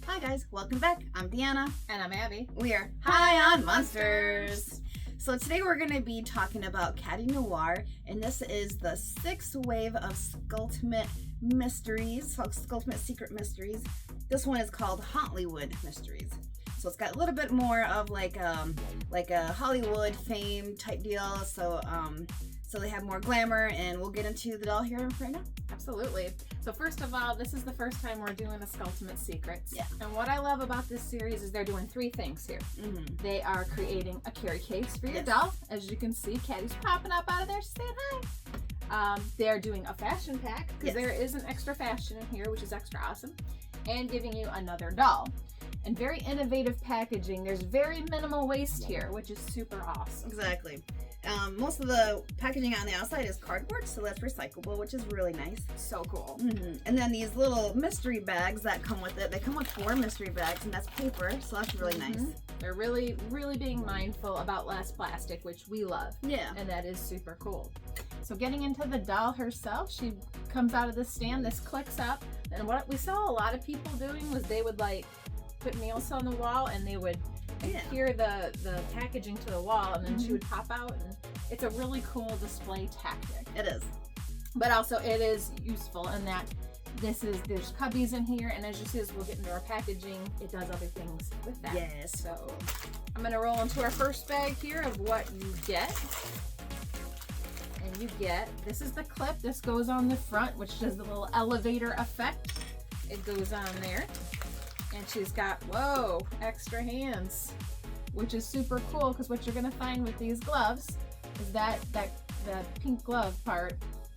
Hi guys, welcome back. I'm Deanna. And I'm Abby. We are High on Monsters. So today we're going to be talking about Catty Noir, and this is the 6th wave of Skulltimate mysteries, Skulltimate secret mysteries. This one is called Hauntlywood mysteries. So it's got a little bit more of like a Hollywood fame type deal. So they have more glamour, and we'll get into the doll here right now. Absolutely. So first of all, this is the first time we're doing the Skulltimate Secrets. Yeah. And what I love about this series is they're doing 3 things here. Mm-hmm. They are creating a carry case for your Yes. doll. As you can see, Catty's popping up out of there. She's saying hi. They're doing a fashion pack, because there is an extra fashion in here, which is extra awesome. And giving you another doll. And very innovative packaging. There's very minimal waste here, which is super awesome. Exactly. Most of the packaging on the outside is cardboard, so that's recyclable, which is really nice. So cool. Mm-hmm. And then these little mystery bags that come with it, they come with 4 mystery bags, and that's paper, so that's really nice. They're really, really being mindful about less plastic, which we love. Yeah. And that is super cool. So getting into the doll herself, she comes out of the stand, this clicks up, and what we saw a lot of people doing was they would like put nails on the wall, and they would adhere the packaging to the wall, and then she would pop out, and it's a really cool display tactic. It is. But also it is useful in that there's cubbies in here, and as you see as we'll get into our packaging, it does other things with that. Yes. So I'm gonna roll into our first bag here of what you get. And you get, this is the clip, this goes on the front, which does the little elevator effect. It goes on there. And she's got, whoa, extra hands, which is super cool, because what you're going to find with these gloves is that the pink glove part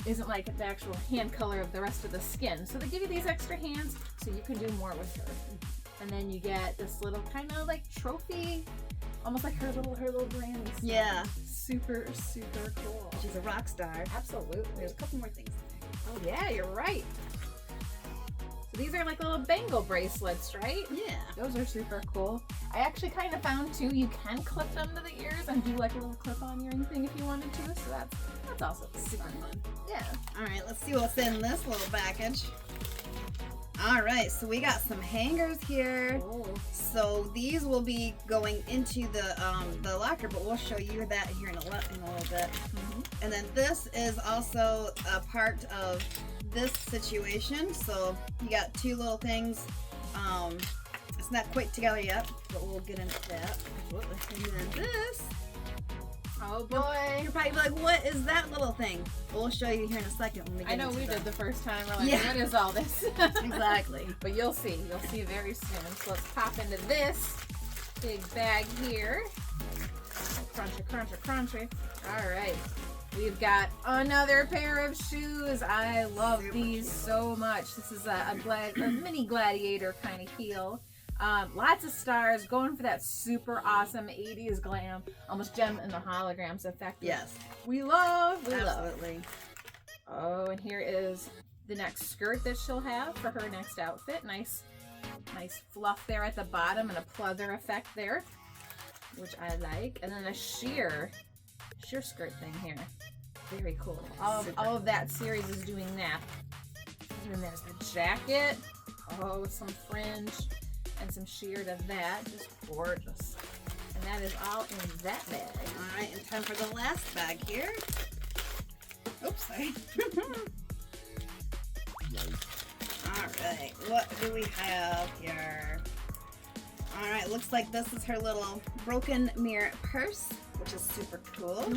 isn't like the actual hand color of the rest of the skin. So they give you these extra hands so you can do more with her. And then you get this little kind of like trophy, almost like her little granny stuff. Yeah. Super, super cool. She's a rock star. Absolutely. There's a couple more things in there. Oh yeah, you're right. So these are like little bangle bracelets, right? Yeah. Those are super cool. I actually kind of found too, you can clip them to the ears and do like a little clip-on earring thing if you wanted to. So that's also super fun. Yeah. All right, let's see what's in this little package. All right, so we got some hangers here. Oh. So these will be going into the locker, but we'll show you that here in a little bit. And then this is also a part of this situation. So you got 2 little things. It's not quite together yet, but we'll get into that. And then this. Oh boy. You're probably like, what is that little thing? We'll show you here in a second when we get I know into we that. did the first time. We're like, what is all this? Exactly. But you'll see very soon. So let's pop into this big bag here. Crunchy, crunchy, crunchy. All right. We've got another pair of shoes. I love these so much. This is a mini gladiator kind of heel. Lots of stars, going for that super awesome 80s glam, almost gem in the holograms effect. Yes. We love. Absolutely. Oh, and here is the next skirt that she'll have for her next outfit. Nice fluff there at the bottom and a pleather effect there, which I like. And then a sheer skirt thing here. Very cool. All of that series is doing that. And then there's the jacket. Oh, with some fringe and some sheer to that. Just gorgeous. And that is all in that bag. All right, and time for the last bag here. Oops, sorry. All right, what do we have here? All right, looks like this is her little broken mirror purse, which is super cool.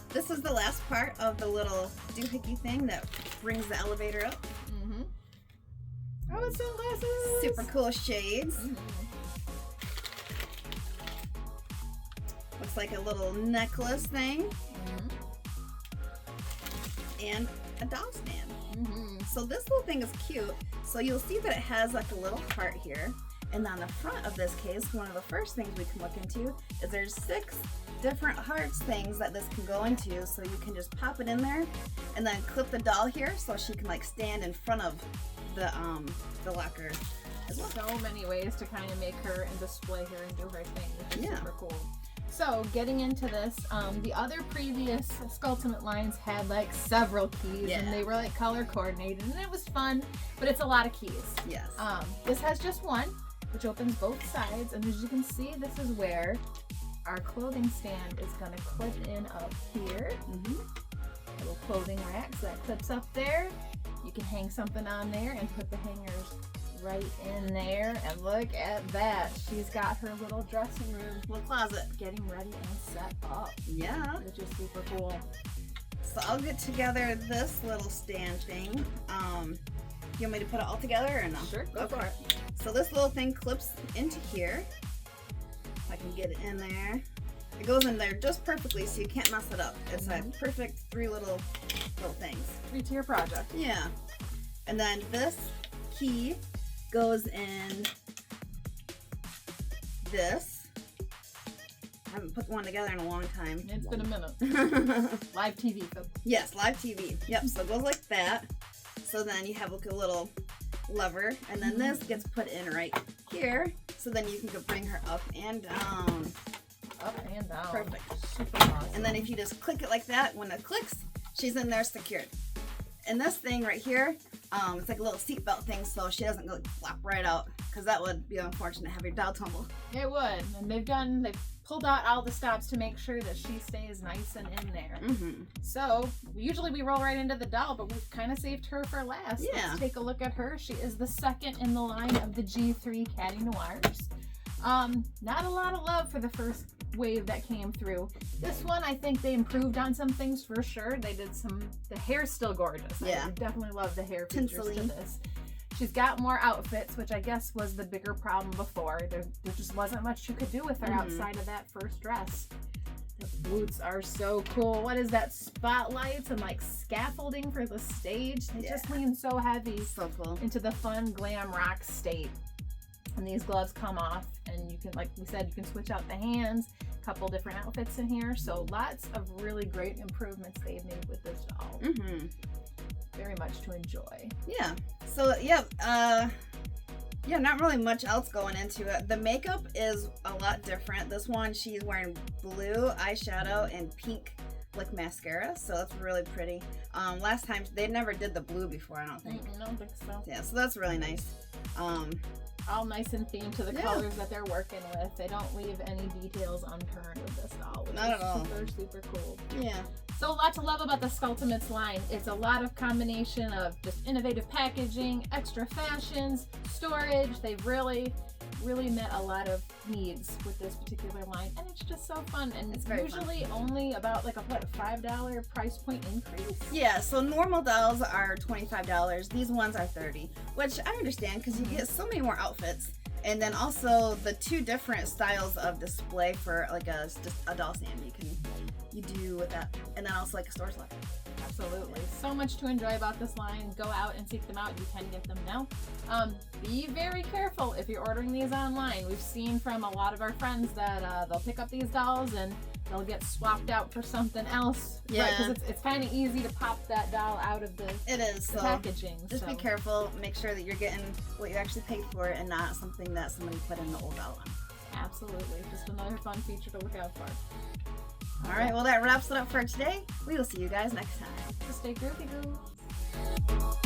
This is the last part of the little doohickey thing that brings the elevator up. Oh, sunglasses! Super cool shades. Looks like a little necklace thing. And a doll stand. So this little thing is cute. So you'll see that it has like a little heart here. And on the front of this case, one of the first things we can look into is there's 6 different hearts things that this can go into. So you can just pop it in there and then clip the doll here so she can like stand in front of the locker as well. So many ways to kind of make her and display her and do her thing, which is super cool. So getting into this, the other previous Skulltimate lines had like several keys, and they were like color coordinated, and it was fun, but it's a lot of keys. Yes. This has just one, which opens both sides, and as you can see, this is where our clothing stand is going to clip in up here. Little clothing rack, so that clips up there. You can hang something on there and put the hangers right in there, and look at that. She's got her little dressing room, little closet, getting ready and set up. Yeah. Which is super cool. So I'll get together this little stand thing. You want me to put it all together or no? Sure, go for it. So this little thing clips into here. If I can get it in there. It goes in there just perfectly, so you can't mess it up. It's a perfect 3 little things. 3-tier project. Yeah. And then this key goes in this. I haven't put one together in a long time. It's been a minute. Live TV. Yes, live TV. Yep, so it goes like that. So then you have like a little lever, and then this gets put in right here. So then you can go bring her up and down. Up and down. Perfect. Super awesome. And then if you just click it like that, when it clicks, she's in there secured. And this thing right here, it's like a little seatbelt thing, so she doesn't go flop right out, because that would be unfortunate to have your doll tumble. It would. And they've pulled out all the stops to make sure that she stays nice and in there. So usually we roll right into the doll, but we've kind of saved her for last. Yeah. Let's take a look at her. She is the second in the line of the G3 Catty Noirs. Not a lot of love for the first wave that came through. This one, I think they improved on some things for sure. They did the hair's still gorgeous. Yeah. I definitely love the hair features Tinselly. to this. She's got more outfits, which I guess was the bigger problem before. There just wasn't much you could do with her outside of that first dress. The boots are so cool. What is that? Spotlights and like scaffolding for the stage. They just lean so heavy So cool. into the fun glam rock state. And these gloves come off, and you can, like we said, you can switch out the hands. A couple different outfits in here, so lots of really great improvements they've made with this doll. Very much to enjoy. Yeah. So not really much else going into it. The makeup is a lot different. This one, she's wearing blue eyeshadow and pink like mascara, so that's really pretty. Last time they never did the blue before, I don't think. I don't think so. Yeah, so that's really nice. All nice and themed to the colors that they're working with. They don't leave any details unturned with this doll, which Not at all. super, super cool. Yeah. So a lot to love about the Skulltimates line. It's a lot of combination of just innovative packaging, extra fashions, storage. They've really met a lot of needs with this particular line, and it's just so fun. And it's usually only about like a $5 price point increase. Yeah, so normal dolls are $25. These ones are $30, which I understand because you get so many more outfits. And then also the 2 different styles of display for like just a doll stand you do with that, and then also like a storage locker. Absolutely. So much to enjoy about this line. Go out and seek them out. You can get them now. Be very careful if you're ordering these online. We've seen from a lot of our friends that they'll pick up these dolls and they'll get swapped out for something else. Yeah. Because it's kind of easy to pop that doll out of the packaging. Just be careful. Make sure that you're getting what you actually paid for and not something that somebody put in the old doll on. Absolutely. Just another fun feature to look out for. All right, well, that wraps it up for today. We will see you guys next time. So stay groovy, girls.